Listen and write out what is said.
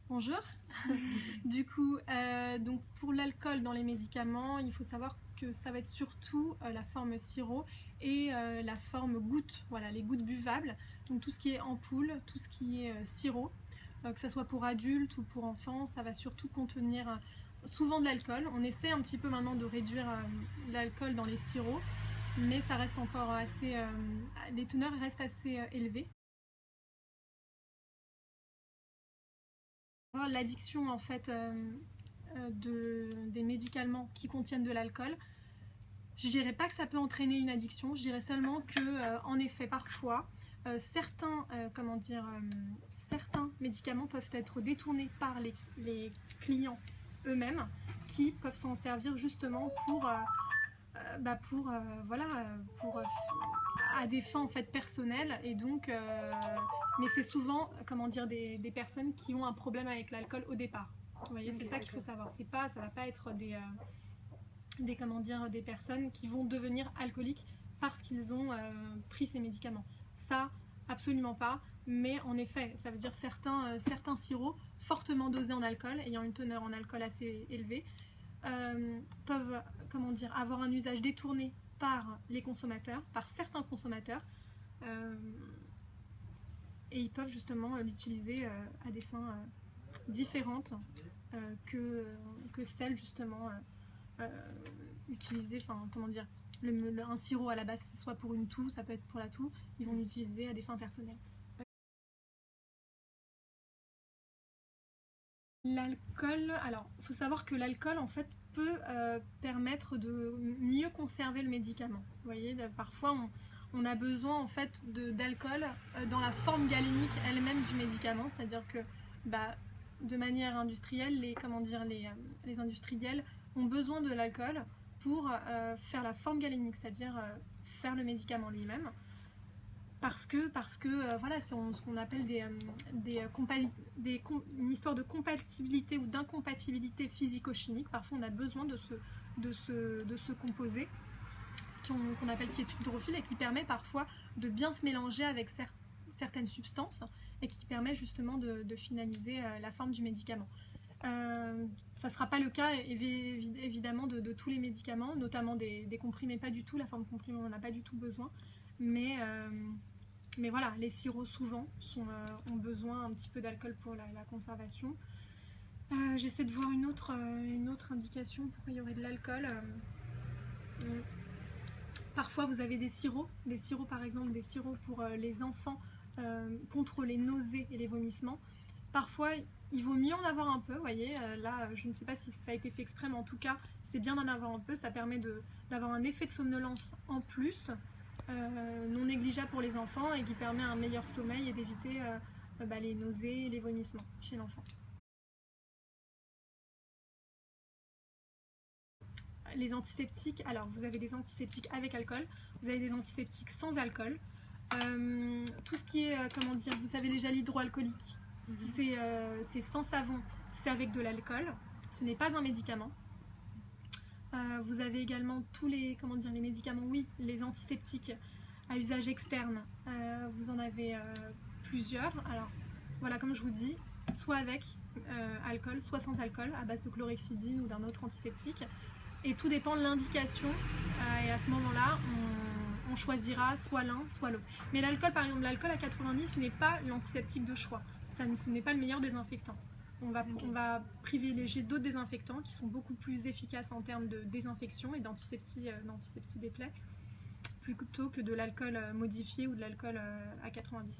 Bonjour. Du coup, donc pour l'alcool dans les médicaments, il faut savoir que ça va être surtout la forme sirop et la forme goutte, voilà, les gouttes buvables. Donc tout ce qui est ampoule, tout ce qui est sirop, que ce soit pour adultes ou pour enfants, ça va surtout contenir souvent de l'alcool. On essaie un petit peu maintenant de réduire l'alcool dans les sirops, mais ça reste encore assez, les teneurs restent assez élevées. L'addiction en fait des médicaments qui contiennent de l'alcool, je dirais pas que ça peut entraîner une addiction, je dirais seulement que en effet parfois certains certains médicaments peuvent être détournés par les clients eux-mêmes qui peuvent s'en servir justement pour à des fins en fait personnelles et donc mais c'est souvent des personnes qui ont un problème avec l'alcool au départ. Vous voyez, c'est ça qu'il faut savoir. Ça va pas être des personnes qui vont devenir alcooliques parce qu'ils ont pris ces médicaments. Ça, absolument pas. Mais en effet, ça veut dire certains sirops fortement dosés en alcool, ayant une teneur en alcool assez élevée, peuvent avoir un usage détourné par les consommateurs, par certains consommateurs, et ils peuvent justement l'utiliser à des fins différentes que celles justement utilisées, un sirop à la base, soit pour une toux, ça peut être pour la toux, ils vont l'utiliser à des fins personnelles. L'alcool, alors il faut savoir que l'alcool en fait peut permettre de mieux conserver le médicament. Vous voyez, parfois on a besoin en fait d'alcool dans la forme galénique elle-même du médicament, c'est-à-dire que de manière industrielle, les industriels ont besoin de l'alcool pour faire la forme galénique, c'est-à-dire faire le médicament lui-même. Parce que voilà, c'est ce qu'on appelle une histoire de compatibilité ou d'incompatibilité physico-chimique. Parfois on a besoin de ce composé, ce qu'on appelle qui est hydrophile et qui permet parfois de bien se mélanger avec certaines substances et qui permet justement de finaliser la forme du médicament. Ça ne sera pas le cas évidemment de tous les médicaments, notamment des comprimés, pas du tout, la forme comprimée on n'en a pas du tout besoin, mais voilà, les sirops souvent ont besoin un petit peu d'alcool pour la conservation. J'essaie de voir une autre indication pourquoi il y aurait de l'alcool. Parfois vous avez des sirops par exemple, des sirops pour les enfants contre les nausées et les vomissements. Parfois il vaut mieux en avoir un peu, vous voyez, là je ne sais pas si ça a été fait exprès, mais en tout cas c'est bien d'en avoir un peu, ça permet d'avoir un effet de somnolence en plus, non négligeable pour les enfants et qui permet un meilleur sommeil et d'éviter les nausées et les vomissements chez l'enfant. Les antiseptiques, alors vous avez des antiseptiques avec alcool, vous avez des antiseptiques sans alcool. Tout ce qui est, vous savez, les gels hydroalcooliques, c'est sans savon, c'est avec de l'alcool, ce n'est pas un médicament. Vous avez également tous les médicaments, oui, les antiseptiques à usage externe, vous en avez plusieurs. Alors voilà, comme je vous dis, soit avec alcool, soit sans alcool, à base de chlorhexidine ou d'un autre antiseptique. Et tout dépend de l'indication, et à ce moment-là, on choisira soit l'un, soit l'autre. Mais l'alcool, par exemple, l'alcool à 90 n'est pas l'antiseptique de choix. Ce n'est pas le meilleur désinfectant. On va privilégier d'autres désinfectants qui sont beaucoup plus efficaces en termes de désinfection et d'antisepsie des plaies, plutôt que de l'alcool modifié ou de l'alcool à 90.